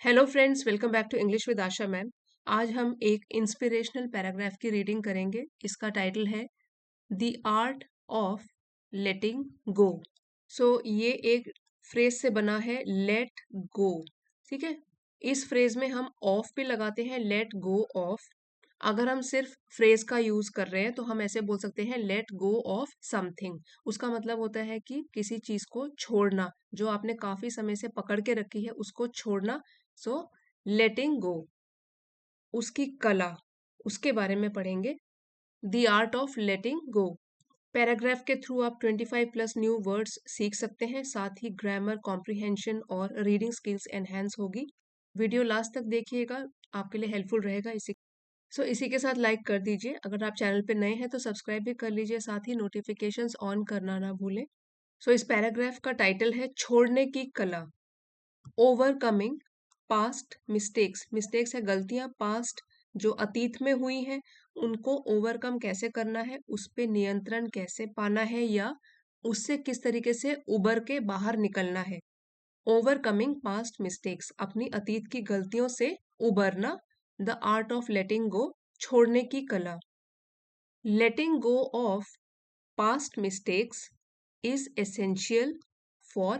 Hello friends, welcome back to English with Asha ma'am. आज हम एक इंस्पिरेशनल पैराग्राफ की रीडिंग करेंगे। इसका टाइटल है द आर्ट ऑफ लेटिंग गो। सो ये एक फ्रेज से बना है, लेट गो। ठीक है। इस फ्रेज में हम ऑफ भी लगाते हैं, लेट गो ऑफ। अगर हम सिर्फ फ्रेज का यूज कर रहे हैं तो हम ऐसे बोल सकते हैं, लेट गो ऑफ समथिंग। उसका मतलब होता है कि किसी चीज को छोड़ना, जो आपने काफी समय से पकड़ के रखी है उसको छोड़ना। सो लेटिंग गो, उसकी कला, उसके बारे में पढ़ेंगे। The art of letting go. Paragraph के थ्रू आप 25 प्लस न्यू वर्ड्स सीख सकते हैं, साथ ही ग्रामर, कॉम्प्रिहेंशन और रीडिंग स्किल्स एनहेंस होगी। वीडियो लास्ट तक देखिएगा, आपके लिए हेल्पफुल रहेगा। इसी के साथ लाइक कर दीजिए। अगर आप चैनल पे नए हैं तो सब्सक्राइब भी कर लीजिए, साथ ही नोटिफिकेशंस ऑन करना ना भूलें। इस पैराग्राफ का टाइटल है छोड़ने की कला। Overcoming past mistakes. मिस्टेक्स है गलतियां, पास्ट जो अतीत में हुई हैं, उनको ओवरकम कैसे करना है, उस पे नियंत्रण कैसे पाना है, या उससे किस तरीके से उबर के बाहर निकलना है। ओवरकमिंग पास्ट मिस्टेक्स, अपनी अतीत की गलतियों से उबरना। The art of letting go, छोड़ने की कला। Letting go of past mistakes is essential for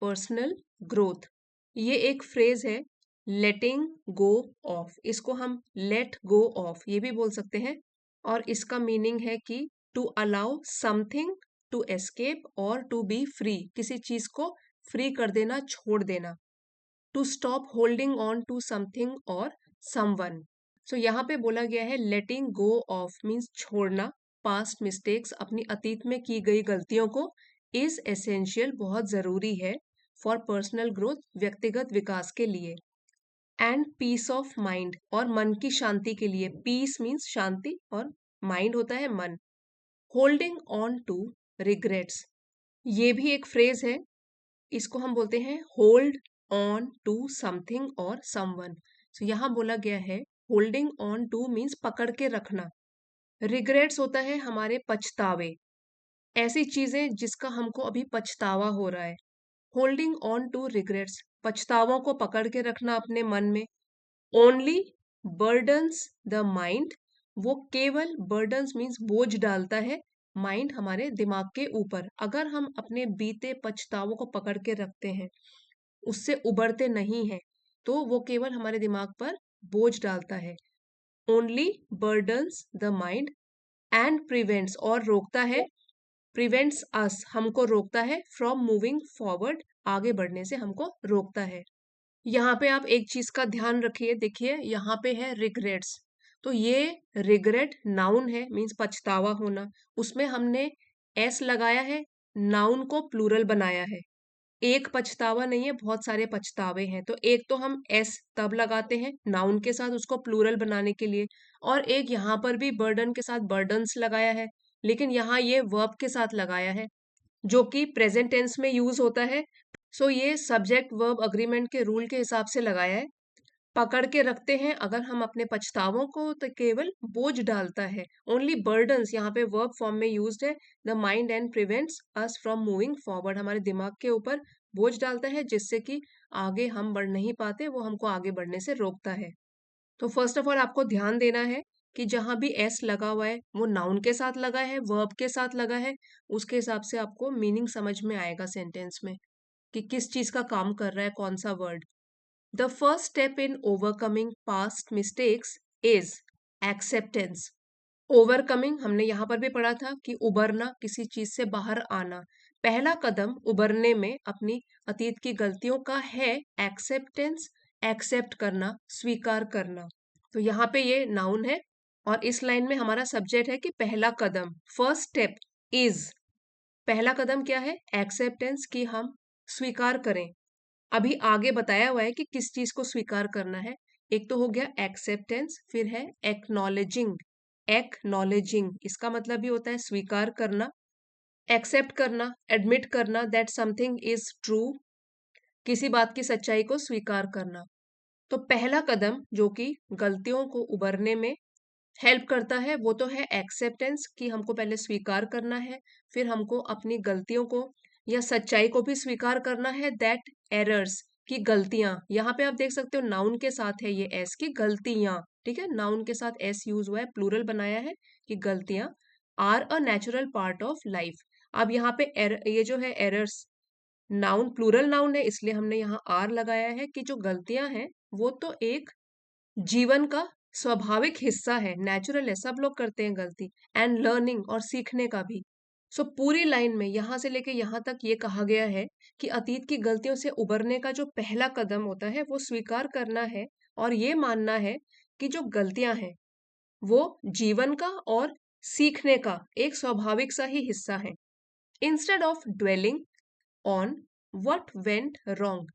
personal growth. ये एक फ्रेज है, लेटिंग गो ऑफ। इसको हम लेट गो ऑफ ये भी बोल सकते हैं, और इसका मीनिंग है कि to allow something to escape और टू बी फ्री। किसी चीज को फ्री कर देना, छोड़ देना। To stop holding on to something और समवन। यहाँ पे बोला गया है लेटिंग गो ऑफ मीन्स छोड़ना पास्ट मिस्टेक्स, अपनी अतीत में की गई गलतियों को, इज एसेंशियल बहुत जरूरी है, फॉर पर्सनल ग्रोथ व्यक्तिगत विकास के लिए, एंड पीस ऑफ माइंड और मन की शांति के लिए। पीस मीन्स शांति और माइंड होता है मन। होल्डिंग ऑन टू रिग्रेट्स, ये भी एक फ्रेज है। इसको हम बोलते हैं होल्ड ऑन टू समथिंग और समवन। यहाँ बोला गया है होल्डिंग ऑन टू मीन्स पकड़ के रखना। रिग्रेट्स होता है हमारे पछतावे, ऐसी चीजें जिसका हमको अभी पछतावा हो रहा है। होल्डिंग ऑन टू रिग्रेट्स, पछतावों को पकड़ के रखना अपने मन में। ओनली बर्डन्स द माइंड, वो केवल, बर्डन्स मीन्स बोझ डालता है, माइंड हमारे दिमाग के ऊपर। अगर हम अपने बीते पछतावों को पकड़ के रखते हैं, उससे उबरते नहीं हैं, तो वो केवल हमारे दिमाग पर बोझ डालता है। Only burdens the mind and prevents, और रोकता है, प्रिवेंट्स अस हमको रोकता है, फ्रॉम मूविंग फॉरवर्ड आगे बढ़ने से हमको रोकता है। यहाँ पे आप एक चीज का ध्यान रखिए, देखिए यहाँ पे है रिग्रेट्स। तो ये रिग्रेट नाउन है, मीन्स पछतावा होना। उसमें हमने एस लगाया है, नाउन को प्लूरल बनाया है। एक पछतावा नहीं है, बहुत सारे पछतावे हैं। तो एक तो हम एस तब लगाते हैं नाउन के साथ उसको प्लूरल बनाने के लिए, और एक यहाँ पर भी बर्डन के साथ बर्डन्स लगाया है, लेकिन यहाँ ये वर्ब के साथ लगाया है जो कि प्रेजेंट टेंस में यूज होता है। ये सब्जेक्ट वर्ब अग्रीमेंट के रूल के हिसाब से लगाया है। पकड़ के रखते हैं अगर हम अपने पछतावों को, तो केवल बोझ डालता है। ओनली बर्डन्स यहाँ पे वर्ब फॉर्म में यूज्ड है। The mind and prevents us from moving forward, हमारे दिमाग के ऊपर बोझ डालता है जिससे कि आगे हम बढ़ नहीं पाते, वो हमको आगे बढ़ने से रोकता है। तो फर्स्ट ऑफ ऑल आपको ध्यान देना है कि जहां भी एस लगा हुआ है वो नाउन के साथ लगा है, वर्ब के साथ लगा है। उसके हिसाब से आपको मीनिंग समझ में आएगा सेंटेंस में कि किस चीज का काम कर रहा है कौन सा word. The first step in overcoming past mistakes is acceptance. Overcoming हमने यहाँ पर भी पढ़ा था कि उबरना, किसी चीज से बाहर आना। पहला कदम उबरने में अपनी अतीत की गलतियों का है एक्सेप्टेंस, एक्सेप्ट करना, स्वीकार करना। तो यहाँ पे ये नाउन है, और इस लाइन में हमारा सब्जेक्ट है कि पहला कदम, फर्स्ट स्टेप इज। पहला कदम क्या है? एक्सेप्टेंस, की हम स्वीकार करें। अभी आगे बताया हुआ है कि किस चीज को स्वीकार करना है। एक तो हो गया एक्सेप्टेंस, फिर है एक्नॉलेजिंग। एक्नॉलेजिंग इसका मतलब भी होता है स्वीकार करना। एक्सेप्ट करना, एडमिट करना दैट समथिंग इज ट्रू, किसी बात की सच्चाई को स्वीकार करना। तो पहला कदम जो कि गलतियों को उबरने में हेल्प करता है वो तो है एक्सेप्टेंस, कि हमको पहले स्वीकार करना है, फिर हमको अपनी गलतियों को या सच्चाई को भी स्वीकार करना है, दैट एरर्स, कि गलतियां, यहाँ पे आप देख सकते हो नाउन के साथ है ये एस की गलतियां, ठीक है, नाउन के साथ एस यूज हुआ है, प्लूरल बनाया है कि गलतियां are a natural part of life. अब यहाँ पे ये जो है एरर्स, नाउन प्लूरल नाउन है इसलिए हमने यहाँ आर लगाया है कि जो गलतियां हैं वो तो एक जीवन का स्वाभाविक हिस्सा है, नेचुरल है, सब लोग करते हैं गलती, एंड लर्निंग और सीखने का भी। सो पूरी लाइन में यहां से लेके यहां तक ये कहा गया है कि अतीत की गलतियों से उबरने का जो पहला कदम होता है वो स्वीकार करना है और ये मानना है कि जो गलतियां हैं वो जीवन का और सीखने का एक स्वाभाविक सा ही हिस्सा है। Instead of dwelling on what went wrong,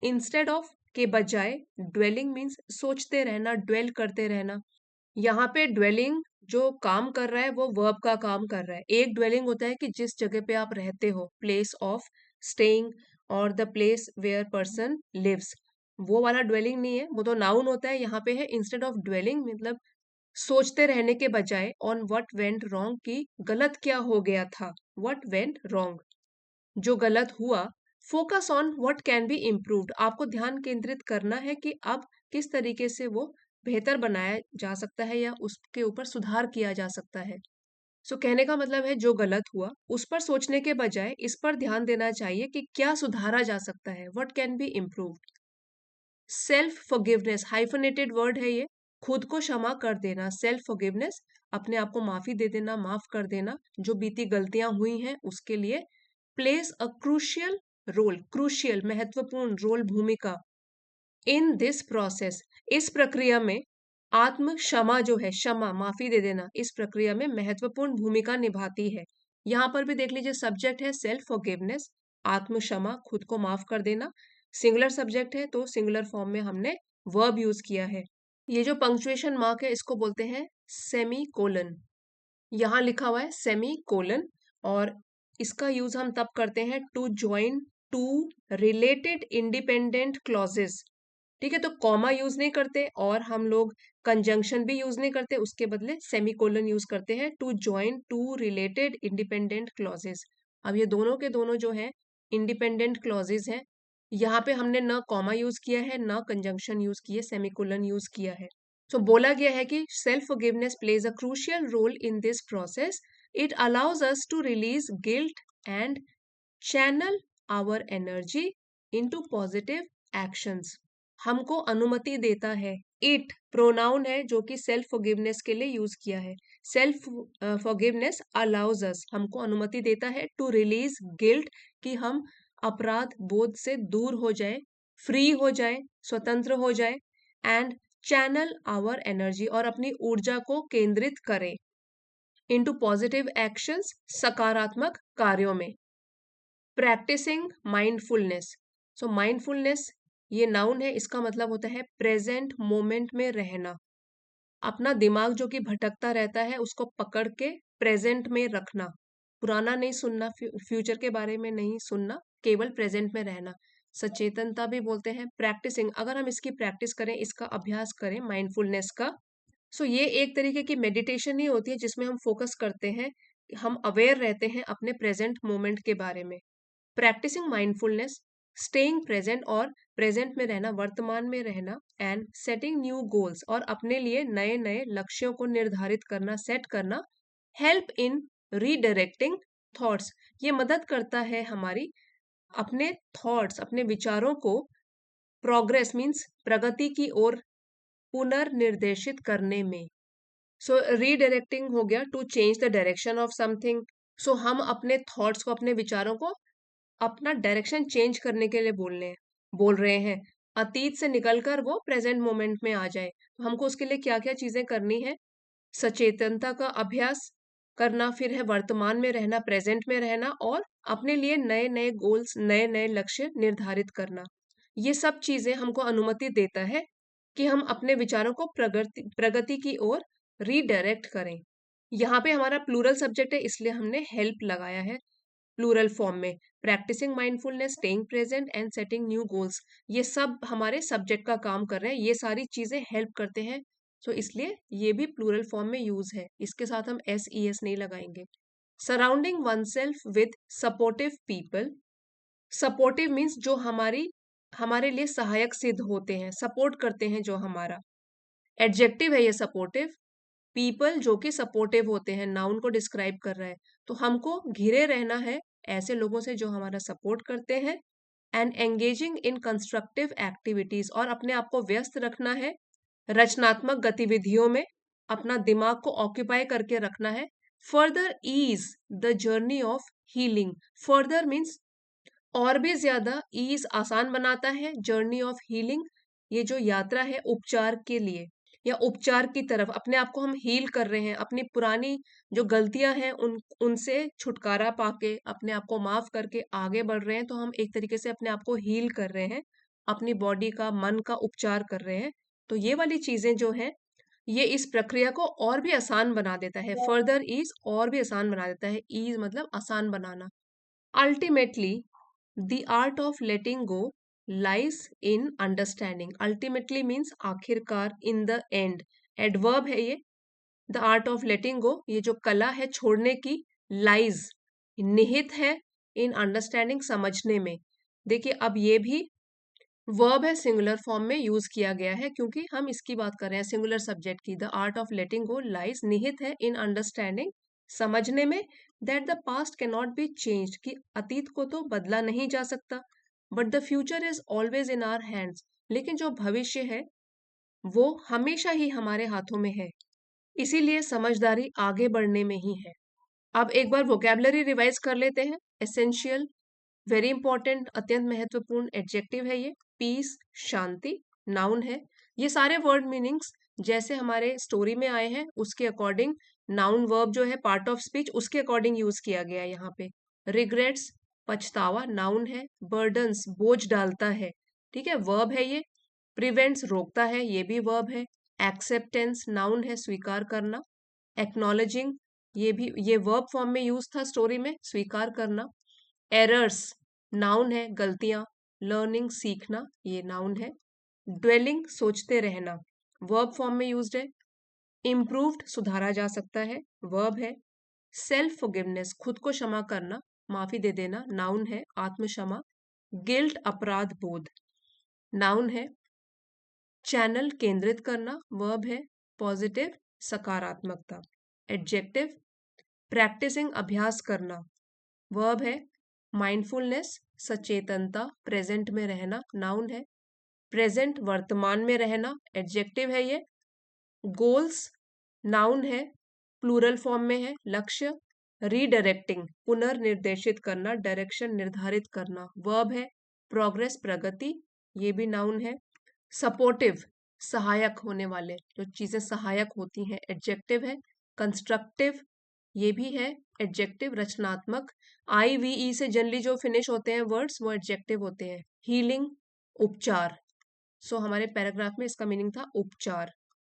instead of के बजाय, ड्वेलिंग मीन्स सोचते रहना, ड्वेल करते रहना। यहाँ पे ड्वेलिंग जो काम कर रहा है वो वर्ब का काम कर रहा है। एक ड्वेलिंग होता है कि जिस जगह पे आप रहते हो, प्लेस ऑफ स्टेइंग और the place where person lives, वो वाला ड्वेलिंग नहीं है, वो तो नाउन होता है। यहाँ पे है इंस्टेड ऑफ ड्वेलिंग, मतलब सोचते रहने के बजाय ऑन व्हाट वेंट रॉन्ग, की गलत क्या हो गया था, व्हाट वेंट रॉन्ग, जो गलत हुआ। Focus on what can be improved, आपको ध्यान केंद्रित करना है कि अब किस तरीके से वो बेहतर बनाया जा सकता है या उसके ऊपर सुधार किया जा सकता है। सो कहने का मतलब है जो गलत हुआ उस पर सोचने के बजाय इस पर ध्यान देना चाहिए कि क्या सुधारा जा सकता है, what can be improved. Self forgiveness, hyphenated word है ये, खुद को क्षमा कर देना, सेल्फ फॉरगिवनेस, अपने आप को माफी दे देना, माफ कर देना जो बीती गलतियां हुई हैं उसके लिए। Plays a crucial role, crucial महत्वपूर्ण रोल, भूमिका, इन दिस प्रोसेस, इस प्रक्रिया में। आत्म क्षमा जो है, क्षमा माफी दे देना, इस प्रक्रिया में महत्वपूर्ण भूमिका निभाती है। यहाँ पर भी देख लीजिए सब्जेक्ट है सेल्फ फॉरगिवनेस, आत्म क्षमा, खुद को माफ कर देना, सिंगुलर सब्जेक्ट है तो सिंगुलर फॉर्म में हमने वर्ब यूज किया है। ये जो पंक्चुएशन मार्क है इसको बोलते हैं सेमी कोलन, यहाँ लिखा हुआ है सेमी कोलन, और इसका यूज हम तब करते हैं to join two related independent clauses, ठीक है, तो कॉमा यूज नहीं करते और हम लोग कंजंक्शन भी यूज नहीं करते, उसके बदले सेमीकोलन यूज करते हैं to join two related independent clauses. अब ये दोनों के दोनों जो है इंडिपेंडेंट क्लॉजेस हैं, यहाँ पे हमने न कॉमा यूज किया है न कंजंक्शन यूज किया, सेमीकोलन यूज किया है। सो बोला गया है कि self forgiveness plays a crucial role in this process, it allows us to release guilt and channel our energy into positive actions, हमको अनुमति देता है। इट प्रोनाउन है जो कि सेल्फ फॉरगिवनेस के लिए यूज किया है। सेल्फ फॉरगिवनेस अलाउज अस, हमको अनुमति देता है टू रिलीज गिल्ट, कि हम अपराध बोध से दूर हो जाए, फ्री हो जाए, स्वतंत्र हो जाए, एंड चैनल आवर एनर्जी, और अपनी ऊर्जा को केंद्रित करें इनटू पॉजिटिव एक्शंस, सकारात्मक कार्यों में। प्रैक्टिसिंग माइंडफुलनेस, सो माइंडफुलनेस ये नाउन है, इसका मतलब होता है प्रेजेंट मोमेंट में रहना, अपना दिमाग जो कि भटकता रहता है उसको पकड़ के प्रेजेंट में रखना, पुराना नहीं सुनना, फ्यूचर के बारे में नहीं सुनना, केवल प्रेजेंट में रहना, सचेतनता भी बोलते हैं। प्रैक्टिसिंग, अगर हम इसकी प्रैक्टिस करें, इसका अभ्यास करें माइंडफुलनेस का, सो ये एक तरीके की मेडिटेशन ही होती है जिसमें हम फोकस करते हैं, हम अवेयर रहते हैं अपने प्रेजेंट मोमेंट के बारे में। प्रैक्टिसिंग माइंडफुलनेस, स्टेइंग प्रेजेंट, और प्रेजेंट में रहना, वर्तमान में रहना, एंड सेटिंग न्यू गोल्स, और अपने लिए नए नए लक्ष्यों को निर्धारित करना, सेट करना, हेल्प इन रीडायरेक्टिंग थॉट्स, ये मदद करता है हमारी अपने थॉट्स, अपने विचारों को प्रोग्रेस मीन्स प्रगति की ओर पुनर्निर्देशित करने में। सो रीडायरेक्टिंग हो गया to change the direction of something, so हम अपने थॉट्स को, अपने विचारों को अपना डायरेक्शन चेंज करने के लिए बोल रहे हैं, अतीत से निकलकर वो प्रेजेंट मोमेंट में आ जाए। तो हमको उसके लिए क्या क्या चीजें करनी है, सचेतनता का अभ्यास करना, फिर है वर्तमान में रहना, प्रेजेंट में रहना, और अपने लिए नए नए गोल्स, नए नए लक्ष्य निर्धारित करना। ये सब चीजें हमको अनुमति देता है कि हम अपने विचारों को प्रगति प्रगति की ओर रीडायरेक्ट करें। यहाँ पे हमारा प्लूरल सब्जेक्ट है इसलिए हमने हेल्प लगाया है प्लूरल फॉर्म में। Practising mindfulness, staying present and setting new goals, ये सब हमारे सब्जेक्ट का काम कर रहे हैं, ये सारी चीजें हेल्प करते हैं, सो इसलिए ये भी प्लूरल फॉर्म में यूज है, इसके साथ हम एस ई एस नहीं लगाएंगे। Surrounding one self with supportive people, supportive means जो हमारी हमारे लिए सहायक सिद्ध होते हैं, सपोर्ट करते हैं जो हमारा। एडजेक्टिव है ये सपोर्टिव, पीपल जो कि सपोर्टिव होते हैं, नाउन को डिस्क्राइब कर रहा है। तो हमको घिरे रहना है ऐसे लोगों से जो हमारा सपोर्ट करते हैं। And engaging in constructive activities, और अपने आप को व्यस्त रखना है रचनात्मक गतिविधियों में, अपना दिमाग को ऑक्यूपाई करके रखना है। Further is the journey of healing, further means और भी ज्यादा, ईज आसान बनाता है, जर्नी ऑफ हीलिंग ये जो यात्रा है उपचार के लिए या उपचार की तरफ, अपने आप को हम हील कर रहे हैं, अपनी पुरानी जो गलतियां हैं उनसे छुटकारा पाके अपने आप को माफ करके आगे बढ़ रहे हैं, तो हम एक तरीके से अपने आप को हील कर रहे हैं, अपनी बॉडी का मन का उपचार कर रहे हैं। तो ये वाली चीजें जो है ये इस प्रक्रिया को और भी आसान बना देता है। फर्दर ईज और भी आसान बना देता है, ईज मतलब आसान बनाना। Ultimately The art of letting go lies in understanding. Ultimately means आखिरकार, in the end. Adverb है ये। The art of letting go, ये जो कला है छोड़ने की, lies निहित है in understanding, समझने में। देखिए अब ये भी वर्ब है, सिंगुलर फॉर्म में यूज किया गया है क्योंकि हम इसकी बात कर रहे हैं, सिंगुलर सब्जेक्ट की। The art of letting go lies निहित है इन अंडरस्टैंडिंग, समझने में, that the past can not be changed, कि अतीत को तो बदला नहीं जा सकता, but the future is always in our hands, लेकिन जो भविष्य है वो हमेशा ही हमारे हाथों में है, इसीलिए समझदारी आगे बढ़ने में ही है। अब एक बार वोकेबलरी रिवाइज कर लेते हैं। एसेंशियल, वेरी इंपॉर्टेंट, अत्यंत महत्वपूर्ण, एडजेक्टिव है ये। पीस, शांति, नाउन है। ये सारे वर्ड मीनिंग्स जैसे हमारे स्टोरी में आए हैं उसके अकॉर्डिंग, नाउन वर्ब जो है पार्ट ऑफ स्पीच उसके अकॉर्डिंग यूज किया गया है यहाँ पे। रिग्रेट्स, पछतावा, नाउन है। बर्डन्स, बोझ डालता है, ठीक है, वर्ब है ये। प्रिवेंट्स, रोकता है, ये भी वर्ब है। एक्सेप्टेंस, नाउन है, स्वीकार करना। एक्नॉलेजिंग, ये वर्ब फॉर्म में यूज था स्टोरी में, स्वीकार करना। एरर्स, नाउन है, गलतियां। लर्निंग, सीखना, ये नाउन है। ड्वेलिंग, सोचते रहना, वर्ब फॉर्म में यूज्ड है। इम्प्रूव्ड, सुधारा जा सकता है, वर्ब है। सेल्फ फॉरगिवनेस, खुद को क्षमा करना, माफी दे देना, नाउन है। आत्म क्षमा। गिल्ट, अपराध बोध, नाउन है। चैनल, केंद्रित करना, वर्ब है। पॉजिटिव, सकारात्मकता। एडजेक्टिव, प्रैक्टिसिंग, अभ्यास करना, वर्ब है। माइंडफुलनेस, सचेतनता, प्रेजेंट में रहना, नाउन है। प्रेजेंट, वर्तमान में रहना, एडजेक्टिव है ये। गोल्स, नाउन है, प्लूरल फॉर्म में है, लक्ष्य। रीडायरेक्टिंग, पुनर्निर्देशित करना, डायरेक्शन निर्धारित करना, वर्ब है। प्रोग्रेस, प्रगति, ये भी नाउन है। सपोर्टिव, सहायक होने वाले, जो चीजें सहायक होती हैं, एडजेक्टिव है। कंस्ट्रक्टिव, ये भी है एडजेक्टिव, रचनात्मक। IVE से जनरली जो फिनिश होते हैं वर्ड्स वो एडजेक्टिव होते हैं। हीलिंग, उपचार। सो हमारे पैराग्राफ में इसका मीनिंग था उपचार,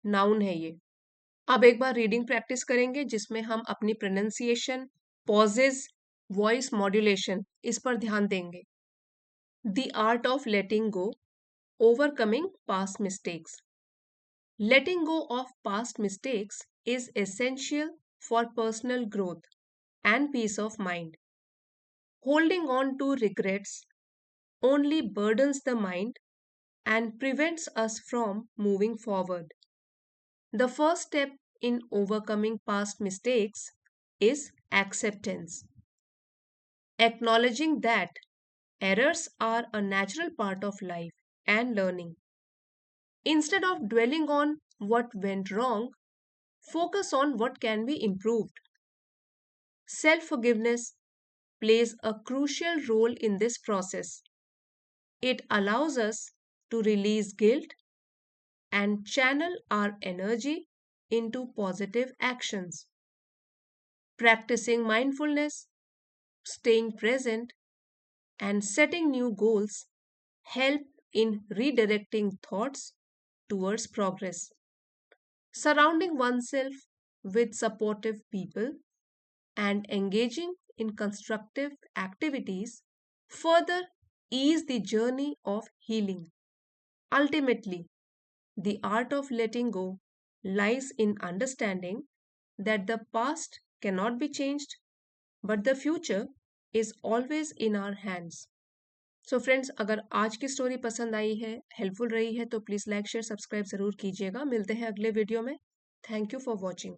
नाउन है ये। अब एक बार रीडिंग प्रैक्टिस करेंगे जिसमें हम अपनी प्रोनाउंसिएशन, पॉजेज, वॉइस मॉड्यूलेशन, इस पर ध्यान देंगे। The art of letting go, overcoming past mistakes. Letting go of past mistakes is essential for personal growth and peace of mind. Holding on to regrets only burdens the mind and prevents us from moving forward. The first step in overcoming past mistakes is acceptance, acknowledging that errors are a natural part of life and learning. Instead of dwelling on what went wrong, focus on what can be improved. Self forgiveness plays a crucial role in this process. It allows us to release guilt and channel our energy into positive actions. Practicing mindfulness, staying present, and setting new goals help in redirecting thoughts towards progress. Surrounding oneself with supportive people and engaging in constructive activities further ease the journey of healing. Ultimately, the art of letting go lies in understanding that the past cannot be changed, but the future is always in our hands. So friends, अगर आज की story पसंद आई है, helpful रही है, तो please like share subscribe ज़रूर कीजिएगा। मिलते हैं अगले वीडियो में। Thank you for watching.